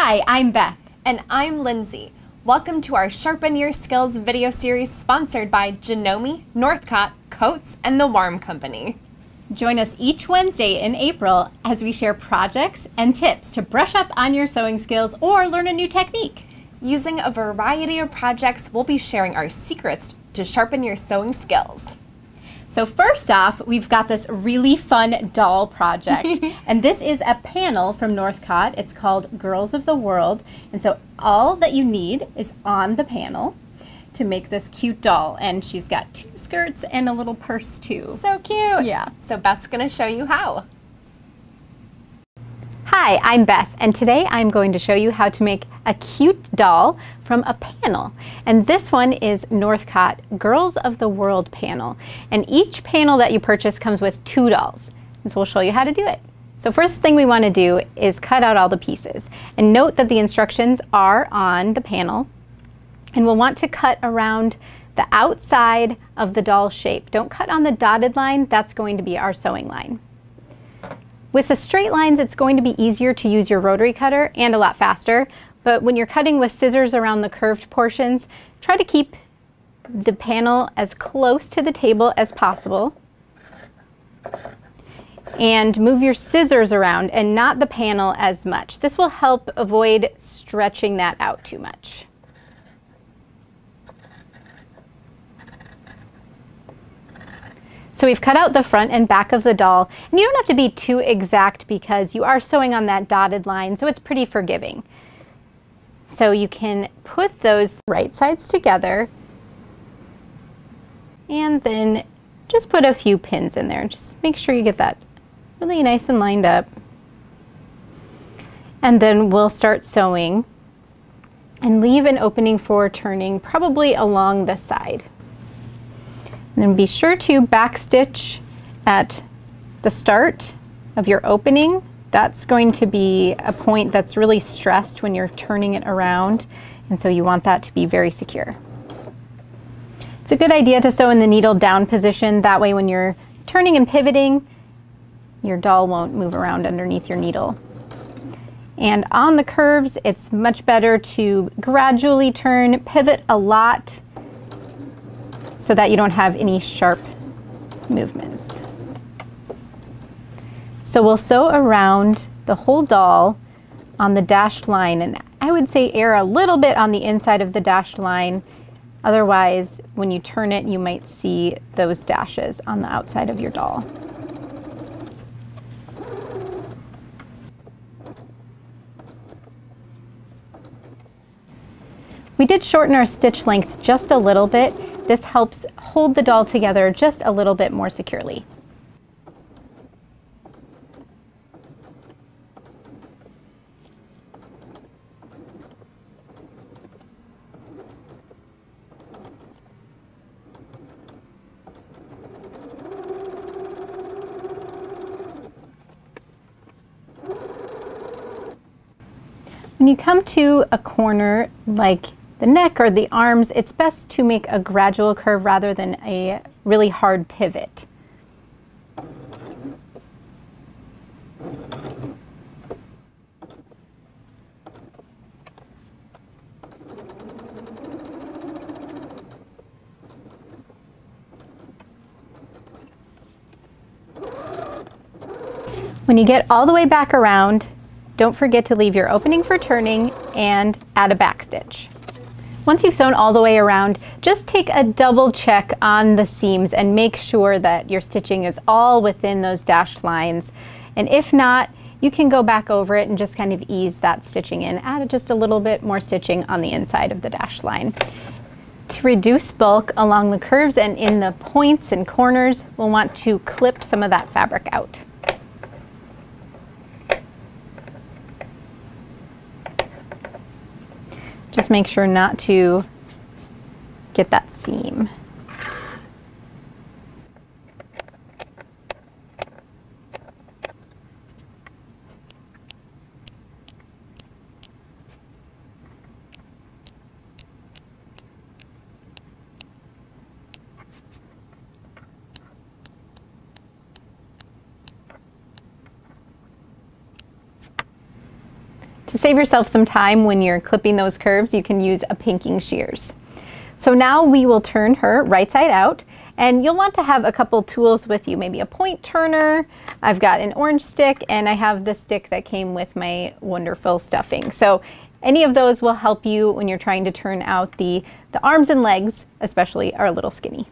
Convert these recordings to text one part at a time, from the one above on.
Hi, I'm Beth. And I'm Lindsay. Welcome to our Sharpen Your Skills video series sponsored by Janome, Northcott, Coates, and the Warm Company. Join us each Wednesday in April as we share projects and tips to brush up on your sewing skills or learn a new technique. Using a variety of projects, we'll be sharing our secrets to sharpen your sewing skills. So first off, we've got this really fun doll project. And this is a panel from Northcott. It's called Girls of the World. And so all that you need is on the panel to make this cute doll. And she's got 2 skirts and a little purse too. So cute. Yeah. So Beth's gonna show you how. Hi, I'm Beth, and today I'm going to show you how to make a cute doll from a panel. And this one is Northcott Girls of the World panel. And each panel that you purchase comes with 2 dolls. And so we'll show you how to do it. So first thing we want to do is cut out all the pieces. And note that the instructions are on the panel. And we'll want to cut around the outside of the doll shape. Don't cut on the dotted line, that's going to be our sewing line. With the straight lines, it's going to be easier to use your rotary cutter and a lot faster, but when you're cutting with scissors around the curved portions, try to keep the panel as close to the table as possible and move your scissors around and not the panel as much. This will help avoid stretching that out too much. So we've cut out the front and back of the doll, and you don't have to be too exact because you are sewing on that dotted line, so it's pretty forgiving. So you can put those right sides together and then just put a few pins in there. Just make sure you get that really nice and lined up. And then we'll start sewing and leave an opening for turning, probably along the side. And then be sure to backstitch at the start of your opening. That's going to be a point that's really stressed when you're turning it around, and so you want that to be very secure. It's a good idea to sew in the needle down position. That way when you're turning and pivoting, your doll won't move around underneath your needle. And on the curves, it's much better to gradually turn, pivot a lot, so that you don't have any sharp movements. So we'll sew around the whole doll on the dashed line, and I would say err a little bit on the inside of the dashed line. Otherwise, when you turn it, you might see those dashes on the outside of your doll. We did shorten our stitch length just a little bit. This helps hold the doll together just a little bit more securely. When you come to a corner like the neck or the arms, it's best to make a gradual curve rather than a really hard pivot. When you get all the way back around, don't forget to leave your opening for turning and add a back stitch. Once you've sewn all the way around, just take a double check on the seams and make sure that your stitching is all within those dashed lines. And if not, you can go back over it and just kind of ease that stitching in. Add just a little bit more stitching on the inside of the dashed line. To reduce bulk along the curves and in the points and corners, we'll want to clip some of that fabric out. Just make sure not to get that seam. To save yourself some time when you're clipping those curves, you can use a pinking shears. So now we will turn her right side out, and you'll want to have a couple tools with you, maybe a point turner. I've got an orange stick, and I have the stick that came with my wonderful stuffing. So any of those will help you when you're trying to turn out the arms and legs, especially are a little skinny.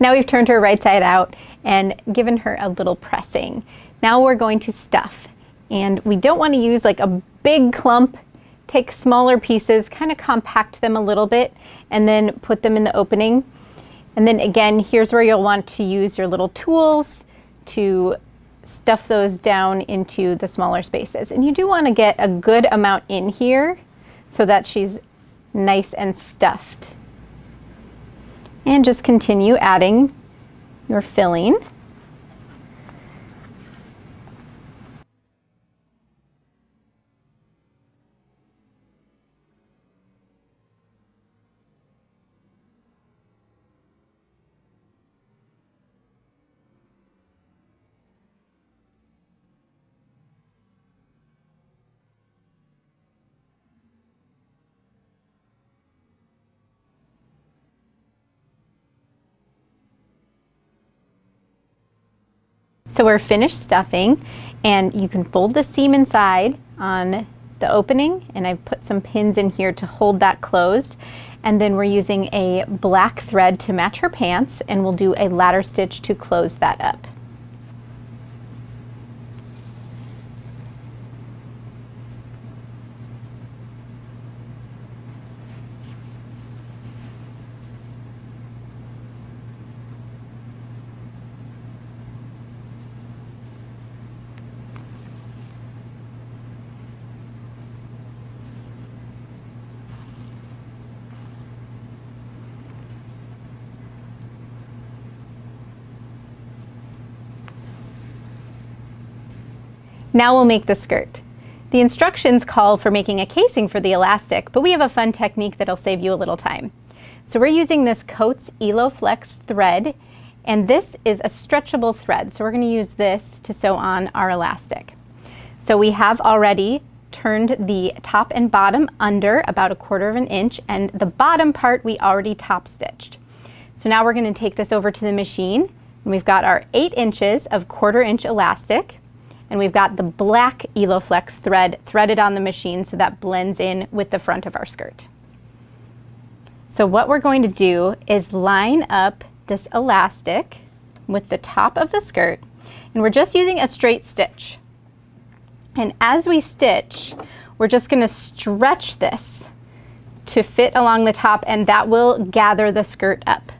Now we've turned her right side out and given her a little pressing. Now we're going to stuff, and we don't want to use like a big clump. Take smaller pieces, kind of compact them a little bit, and then put them in the opening. And then again, here's where you'll want to use your little tools to stuff those down into the smaller spaces. And you do want to get a good amount in here so that she's nice and stuffed. And just continue adding your filling. So we're finished stuffing, and you can fold the seam inside on the opening, and I've put some pins in here to hold that closed. And then we're using a black thread to match her pants, and we'll do a ladder stitch to close that up. Now we'll make the skirt. The instructions call for making a casing for the elastic, but we have a fun technique that'll save you a little time. So we're using this Coats EloFlex thread, and this is a stretchable thread. So we're going to use this to sew on our elastic. So we have already turned the top and bottom under about 1/4 of an inch, and the bottom part we already top stitched. So now we're going to take this over to the machine, and we've got our 8 inches of 1/4 inch elastic. And we've got the black EloFlex thread threaded on the machine so that blends in with the front of our skirt. So what we're going to do is line up this elastic with the top of the skirt, and we're just using a straight stitch. And as we stitch, we're just going to stretch this to fit along the top, and that will gather the skirt up.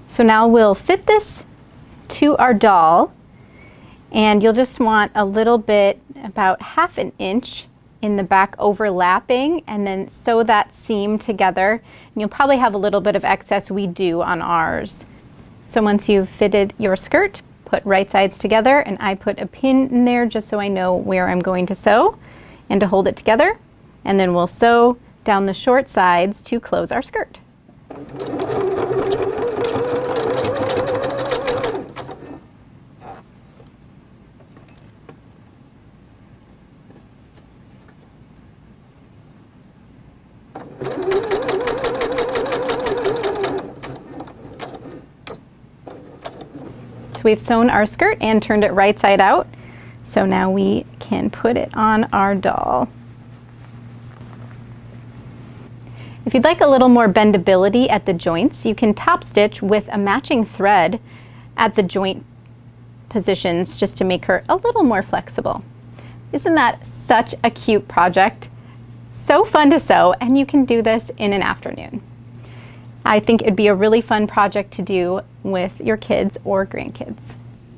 So now we'll fit this to our doll, and you'll just want a little bit, about 1/2 inch in the back overlapping, and then sew that seam together. And you'll probably have a little bit of excess. We do on ours. So once you've fitted your skirt, put right sides together, and I put a pin in there just so I know where I'm going to sew and to hold it together. And then we'll sew down the short sides to close our skirt. So we've sewn our skirt and turned it right side out. So now we can put it on our doll. If you'd like a little more bendability at the joints, you can top stitch with a matching thread at the joint positions just to make her a little more flexible. Isn't that such a cute project? So fun to sew, and you can do this in an afternoon. I think it'd be a really fun project to do with your kids or grandkids.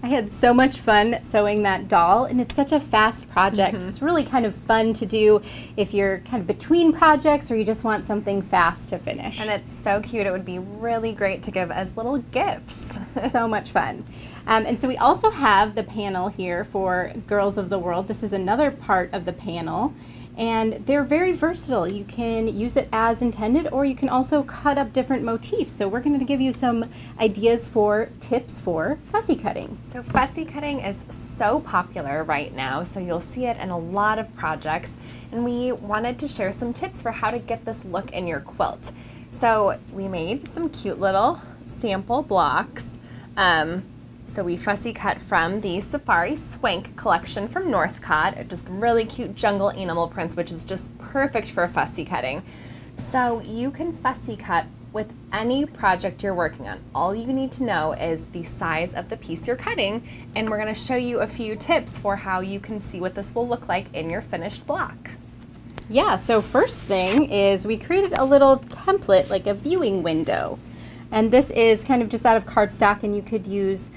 I had so much fun sewing that doll, and it's such a fast project. It's really kind of fun to do if you're kind of between projects or you just want something fast to finish. And it's so cute. It would be really great to give as little gifts. So much fun. And so we also have the panel here for Girls of the World. This is another part of the panel. And they're very versatile. You can use it as intended, or you can also cut up different motifs. So we're going to give you some ideas for tips for fussy cutting. So fussy cutting is so popular right now, so you'll see it in a lot of projects. And we wanted to share some tips for how to get this look in your quilt. So we made some cute little sample blocks. So we fussy cut from the Safari Swank collection from Northcott. Just really cute jungle animal prints, which is just perfect for fussy cutting. So you can fussy cut with any project you're working on. All you need to know is the size of the piece you're cutting, and we're going to show you a few tips for how you can see what this will look like in your finished block. Yeah, so first thing is we created a little template, like a viewing window. And this is kind of just out of cardstock, and you could use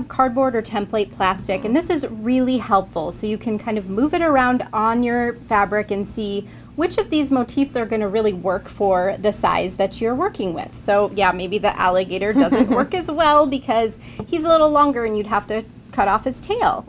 cardboard or template plastic, and this is really helpful, so you can kind of move it around on your fabric and see which of these motifs are going to really work for the size that you're working with. So yeah, maybe the alligator doesn't work as well because he's a little longer and you'd have to cut off his tail.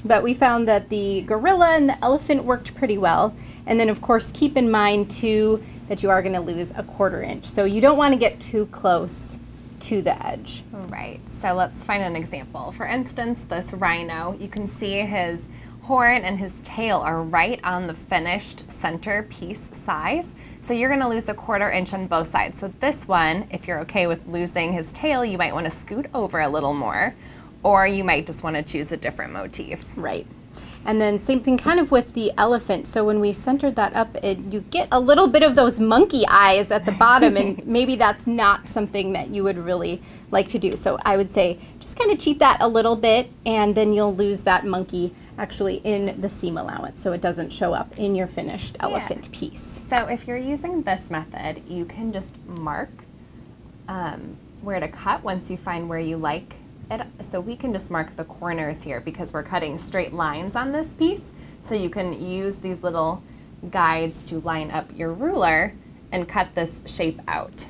But we found that the gorilla and the elephant worked pretty well. And then of course keep in mind too that you are going to lose a 1/4 inch, so you don't want to get too close to the edge. Right, so let's find an example. For instance, this rhino, you can see his horn and his tail are right on the finished center piece size. So you're going to lose a 1/4 inch on both sides. So this one, if you're okay with losing his tail, you might want to scoot over a little more, or you might just want to choose a different motif. Right. And then same thing kind of with the elephant. So when we centered that up, you get a little bit of those monkey eyes at the bottom, and maybe that's not something that you would really like to do. So I would say just kind of cheat that a little bit, and then you'll lose that monkey actually in the seam allowance, so it doesn't show up in your finished elephant piece. So if you're using this method, you can just mark where to cut once you find where you like it. So we can just mark the corners here because we're cutting straight lines on this piece. So you can use these little guides to line up your ruler and cut this shape out.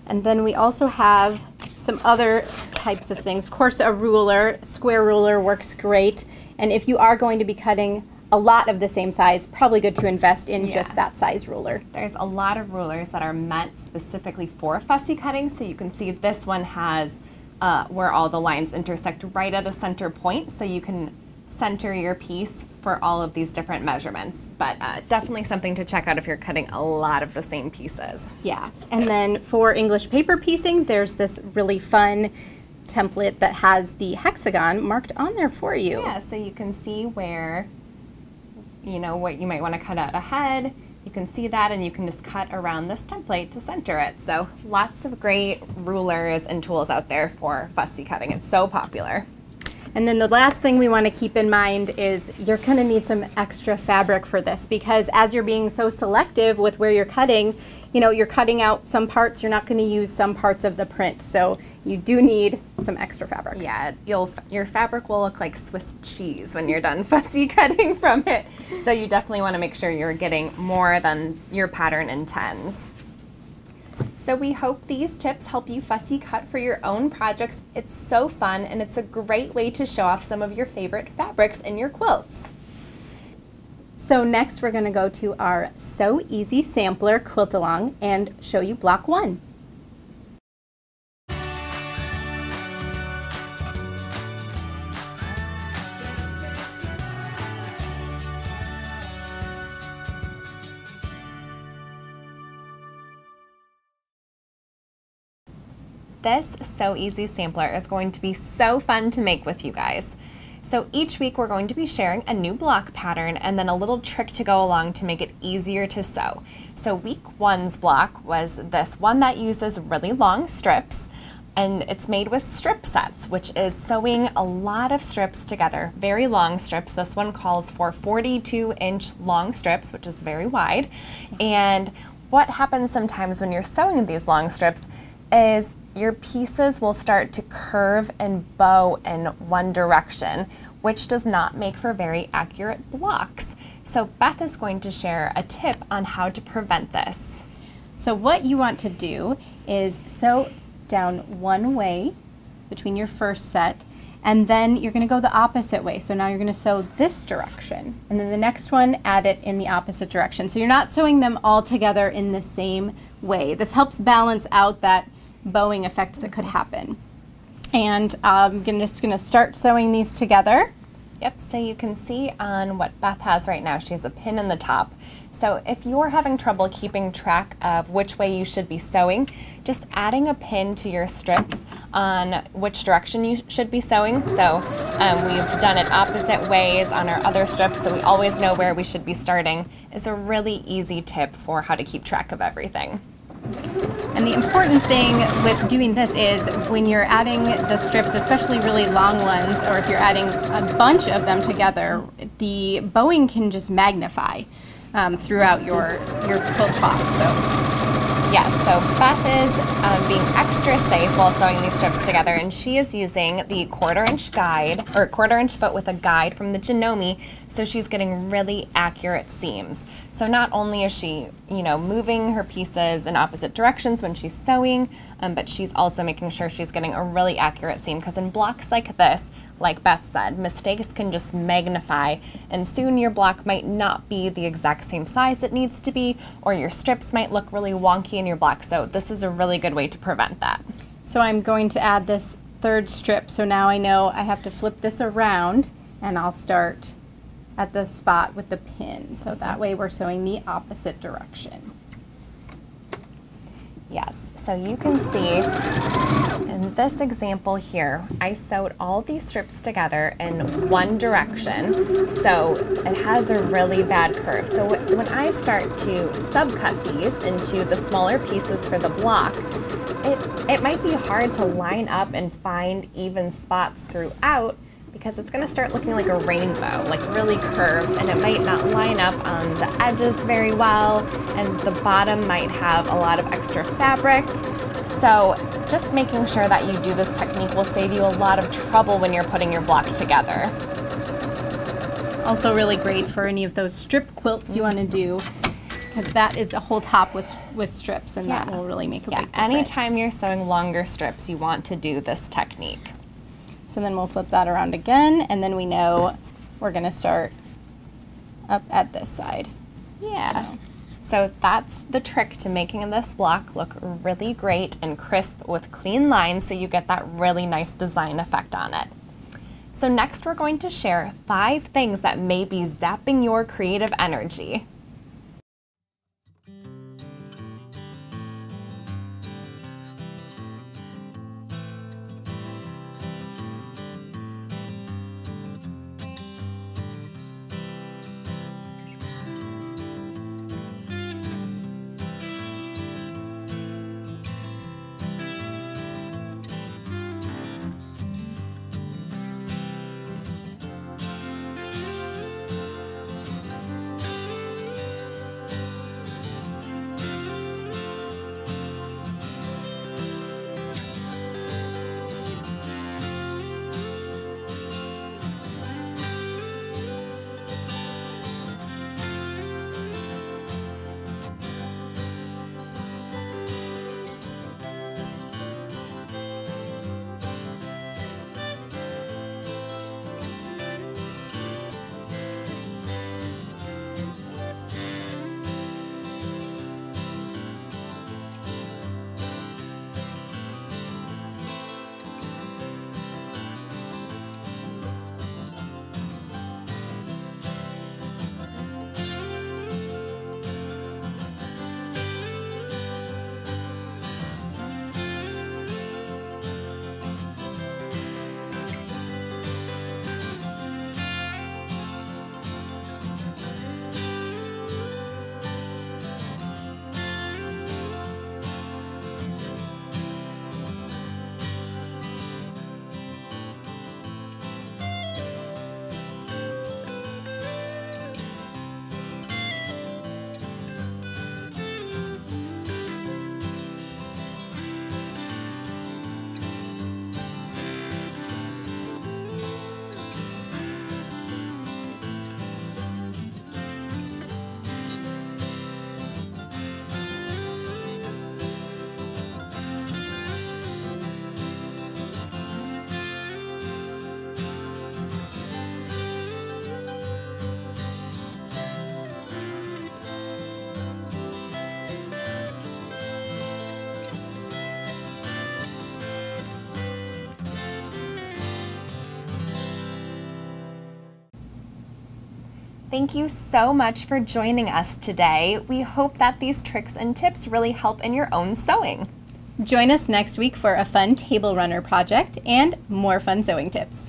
And then we also have some other types of things. Of course, a ruler, square ruler works great. And if you are going to be cutting a lot of the same size, probably good to invest in just that size ruler. There's a lot of rulers that are meant specifically for fussy cutting. So you can see this one has where all the lines intersect right at a center point, so you can center your piece for all of these different measurements. But definitely something to check out if you're cutting a lot of the same pieces. Yeah, and then for English paper piecing, there's this really fun template that has the hexagon marked on there for you. Yeah, so you can see where, you know, what you might want to cut out ahead. You can see that, and you can just cut around this template to center it. So lots of great rulers and tools out there for fussy cutting. It's so popular. And then the last thing we want to keep in mind is you're going to need some extra fabric for this, because as you're being so selective with where you're cutting, you know, you're cutting out some parts, you're not going to use some parts of the print. So you do need some extra fabric. Yeah, your fabric will look like Swiss cheese when you're done fussy cutting from it. So you definitely want to make sure you're getting more than your pattern intends. So we hope these tips help you fussy cut for your own projects. It's so fun, and it's a great way to show off some of your favorite fabrics in your quilts. So next we're going to go to our So Easy Sampler Quilt Along and show you block 1. This So Easy Sampler is going to be so fun to make with you guys. So each week we're going to be sharing a new block pattern and then a little trick to go along to make it easier to sew. So week 1's block was this one that uses really long strips, and it's made with strip sets, which is sewing a lot of strips together, very long strips. This one calls for 42-inch long strips, which is very wide. And what happens sometimes when you're sewing these long strips is your pieces will start to curve and bow in one direction, which does not make for very accurate blocks. So Beth is going to share a tip on how to prevent this. So what you want to do is sew down one way between your first set, and then you're going to go the opposite way. So now you're going to sew this direction, and then the next one add it in the opposite direction. So you're not sewing them all together in the same way. This helps balance out that bowing effect that could happen. And I'm just going to start sewing these together. Yep, so you can see on what Beth has right now, she has a pin in the top. So if you're having trouble keeping track of which way you should be sewing, just adding a pin to your strips on which direction you should be sewing. So we've done it opposite ways on our other strips, so we always know where we should be starting, is a really easy tip for how to keep track of everything. And the important thing with doing this is when you're adding the strips, especially really long ones, or if you're adding a bunch of them together, the bowing can just magnify throughout your quilt top. So yes, so Beth is being extra safe while sewing these strips together, and she is using the 1/4" guide, or 1/4" foot with a guide from the Janome, so she's getting really accurate seams. So not only is she, moving her pieces in opposite directions when she's sewing, but she's also making sure she's getting a really accurate seam, because in blocks like this, like Beth said, mistakes can just magnify, and soon your block might not be the exact same size it needs to be, or your strips might look really wonky in your block. So this is a really good way to prevent that. So I'm going to add this third strip. So now I know I have to flip this around, and I'll start at the spot with the pin. So that way we're sewing the opposite direction. Yes, so you can see in this example here, I sewed all these strips together in one direction, so it has a really bad curve. So when I start to subcut these into the smaller pieces for the block, it might be hard to line up and find even spots throughout, because it's going to start looking like a rainbow, like really curved, and it might not line up on the edges very well, and the bottom might have a lot of extra fabric. So just making sure that you do this technique will save you a lot of trouble when you're putting your block together. Also really great for any of those strip quilts you want to do, because that is the whole top with strips, and that will really make a big difference. Anytime you're sewing longer strips, you want to do this technique. So then we'll flip that around again, and then we know we're going to start up at this side. Yeah. So that's the trick to making this block look really great and crisp with clean lines, so you get that really nice design effect on it. So next we're going to share 5 things that may be zapping your creative energy. Thank you so much for joining us today. We hope that these tricks and tips really help in your own sewing. Join us next week for a fun table runner project and more fun sewing tips.